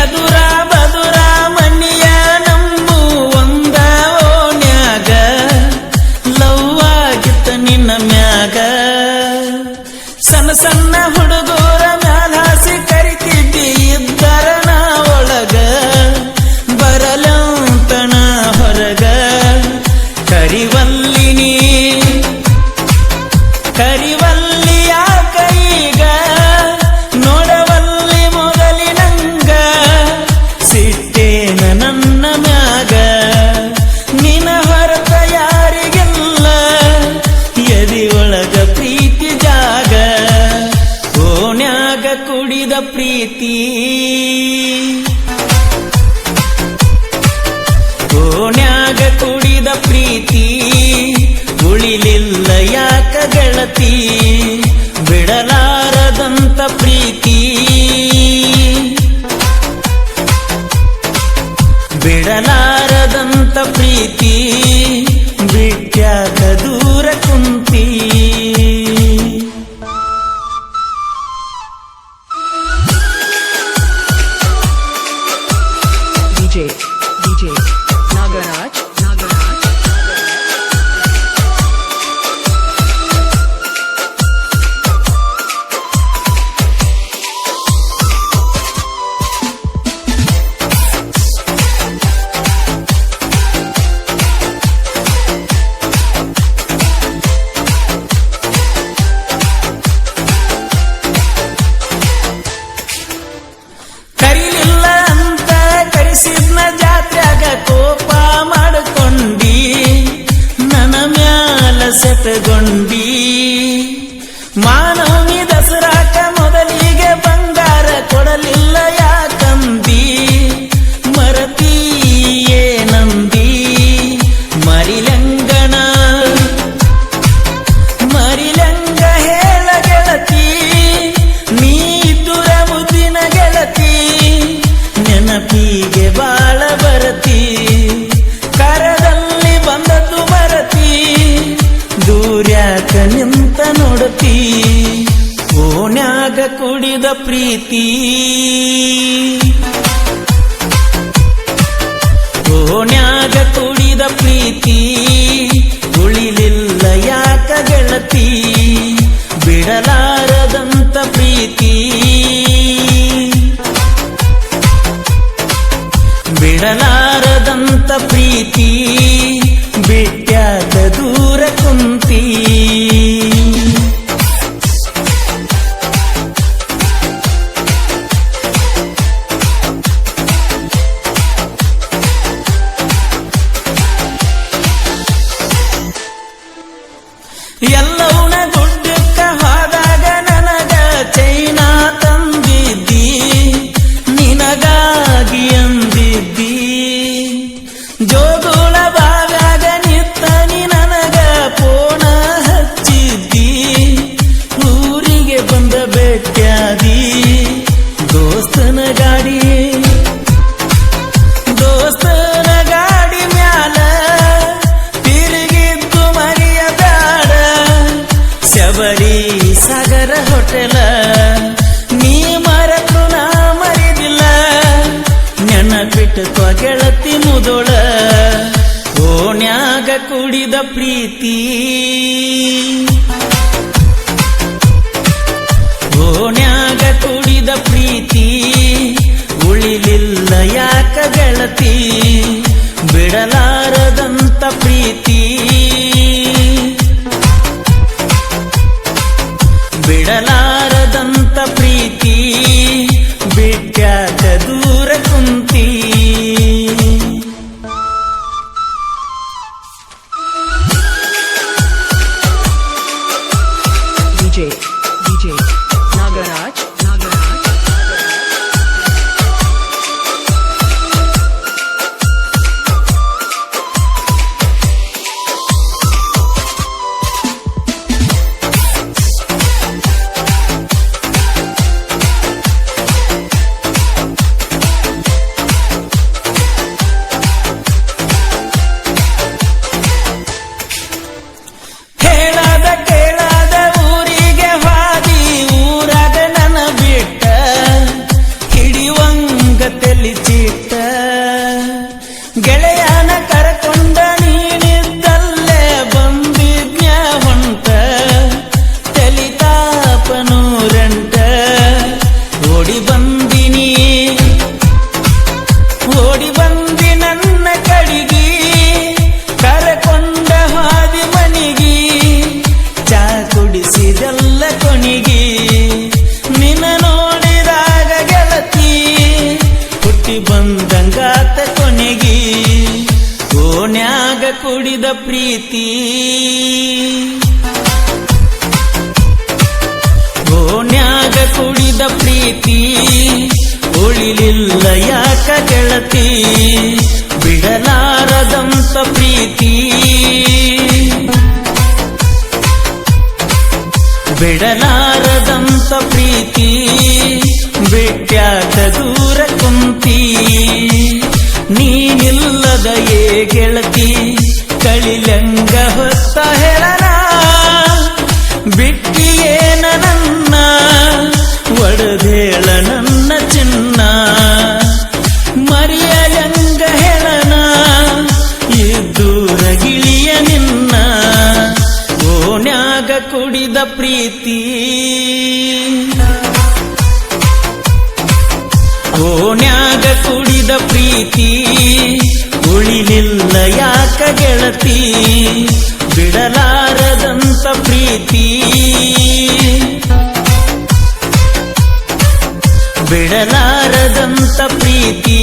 ಎದುರ ಬದುರ ಮಣ್ಣಿಯ ನಂಬು ಒಂದ ಓಣ್ಯಾಗ ಲವ್ ಆಗಿತ್ತ ನಿನ್ನ ಮ್ಯಾಗ ಸಣ್ಣ ಸಣ್ಣ ಹುಡುಗರ ಮ್ಯಾಲಾಸಿ ಕರಿತಿದ್ದಿ ಇದ್ದರ ನಾ ಒಳಗ ಬರಲಂತಣ ಹೊರಗ ಕರಿವಲ್ಲಿನಿ ಕರಿವಲ್ಲಿ ಯಾಕ ಈಗ ನೋಡವಲ್ಲಿ ಮೊದಲಿನಂಗ ಸಿಟ್ಟೇನ ನನ್ನ ಮ್ಯಾಗ ನಿನ ಹೊರತ ಯಾರಿಗೆಲ್ಲ ಎದಿ ಒಳಗ ಪ್ರೀತಿ ಜಾಗ ಓಣ್ಯಾಗ ಕುಡಿದ ಪ್ರೀತಿ ಓಣ್ಯಾಗ ಕುಡಿದ ಪ್ರೀತಿ ಉಳಿಲಿಲ್ಲ ಯಾಕ ಗೆಳತಿ ಬಿಡಲಾರದಂತ ಪ್ರೀತಿ ಬಿಡಲಾರದಂತ ಪ್ರೀತಿ ಬಿಟ್ಯಾಕ ದೂರ ಕುಂತಿ DJ Nagaraj ಕರಿಲಿಲ್ಲ ಅಂತ ಕರಿಸಿದ್ನ ಜಾತ್ಯಾಗ ಕೋಪ ಮಾಡಿಕೊಂಡಿ ನನ್ನ ಮ್ಯಾಲ ಸೆಟಗೊಂಡಿ ಮಾನವನಿ ದಸರಾಕ ಮೊದಲಿಗೆ ಬಂಗಾರ ಕೊಡಲಿಲ್ಲ ಯಾಕಂದಿ ಮರತೀಯೇ ನಂದಿ ಮರಿಲಂಗಣ ಮರಿಲಂಗ ಹೇಳ ಗೆಳತಿ ನೀ ದುರ ಮುದಿನ ಗೆಳತಿ ನೆನಪಿಗೆ ಬಾಳ ಬರತಿ ಕರದಲ್ಲಿ ಬಂದದ್ದು ಮರತಿ ದೂರ್ಯಾಕ ನಿಂತ ನೋಡತಿ ಓಣ್ಯಾಗ ಕುಡಿದ ಪ್ರೀತಿ ಓಣ್ಯಾಗ ಕುಡಿದ ಪ್ರೀತಿ ಉಳಿಲಿಲ್ಲ ಯಾಕ ಗೆಳತಿ ಬಿಡಲಾರದಂತ ಪ್ರೀತಿ ಬಿಡಲಾರದಂತ ಪ್ರೀತಿ ಬಿಟ್ಯಾಕ ದೂರ ಕುಂತಿ ಎಲ್ಲವನ ಗುಡ್ಡಕ್ಕ ಹೋದಾಗ ನನಗ ಚೈನಾ ತಂದಿದ್ದಿ ನಿನಗಾಗಿ ಅಂದಿದ್ದಿ ಜೋಗುಳ ಬಾವ್ಯಾಗ ನಿತ್ತನಿ ನನಗ ಪೋಣ ಹಚ್ಚಿದ್ದಿ ಊರಿಗೆ ಬಂದ ಬೆಟ್ಟ್ಯಾದಿ ದೋಸ್ತನ ಗಾಡಿ ದೋಸ್ತನ ಗಾಡಿ ಮ್ಯಾಲ ತಿರುಗಿದ್ದು ಮರಿಯಬೇಡ ಶಬರಿ ಸಾಗರ ಹೋಟೆಲ ನೀ ಮರೆತು ನಾ ಮರಿದಿಲ್ಲ ನೆನಪಿಟ್ಟುಕೋ ಗೆಳತಿ ಮುದೋಳ ಓಣ್ಯಾಗ ಕುಡಿದ ಪ್ರೀತಿ ಓಣ್ಯಾಗ ಕುಡಿದ ಪ್ರೀತಿ ಉಳಿಲಿಲ್ಲ ಯಾಕ ಗೆಳತಿ ಬಿಡಲಾರದಂತ ಪ್ರೀತಿ ಬಿಡಲಾರದಂತ ಪ್ರೀತಿ ಬಿಟ್ಯಾಕ ದೂರ ಕುಂತಿ DJ Nagaraj ತೆಲಿಚಿಟ್ಟ ಗೆಳೆಯನ ಕರಕೊಂಡ ನೀನಿದ್ದಲ್ಲೇ ಬಂದಿದ್ನ್ಯ ಹೊಂಟ ತೆಲಿತಾಪ ನೂರೆಂಟ ಓಡಿ ಬಂದಿನಿ ನನ್ನ ಕಡಿಗಿ ಕರಕೊಂಡ ಹಾದಿ ಮನಿಗಿ ಚಾ ಕುಡಿಸಿದೆಲ್ಲ ಕೊನಿಗಿ ನಿನ್ನ ನೋಡಿದಾಗ ಗೆಳತಿ ಹುಟ್ಟಿ ಬಂದಂಗಾತ ಕೊನೆಗಿ ಓಣ್ಯಾಗ ಕುಡಿದ ಪ್ರೀತಿ ಓಣ್ಯಾಗ ಕುಡಿದ ಪ್ರೀತಿ ಉಳಿಲಿಲ್ಲ ಯಾಕ ಗೆಳತಿ ಬಿಡಲಾರದಂತ ಪ್ರೀತಿ ಬಿಡಲಾರದಂತ ಪ್ರೀತಿ ಬಿಟ್ಯಾಕ ದೂರ ಕುಂತಿ ನೀನಿಲ್ಲದ ಏ ಗೆಳತಿ ಕಳಿಲಂಗ ಹೊತ್ತ ಹೇಳನ ಬಿಟ್ಟಿಯೇನ ನನ್ನ ಒಡದೇಳ ನನ್ನ ಚಿನ್ನ ಮರಿಯಲಂಗ ಹೇಳನ ಇದ್ದೂರ ಗಿಳಿಯ ನಿನ್ನ ಓಣ್ಯಾಗ ಕುಡಿದ ಪ್ರೀತಿ ಓಣ್ಯಾಗ ಕುಡಿದ ಪ್ರೀತಿ ಉಳಿಲಿಲ್ಲ ಯಾಕ ಗೆಳತಿ ಬಿಡಲಾರದಂತ ಪ್ರೀತಿ ಬಿಡಲಾರದಂತ ಪ್ರೀತಿ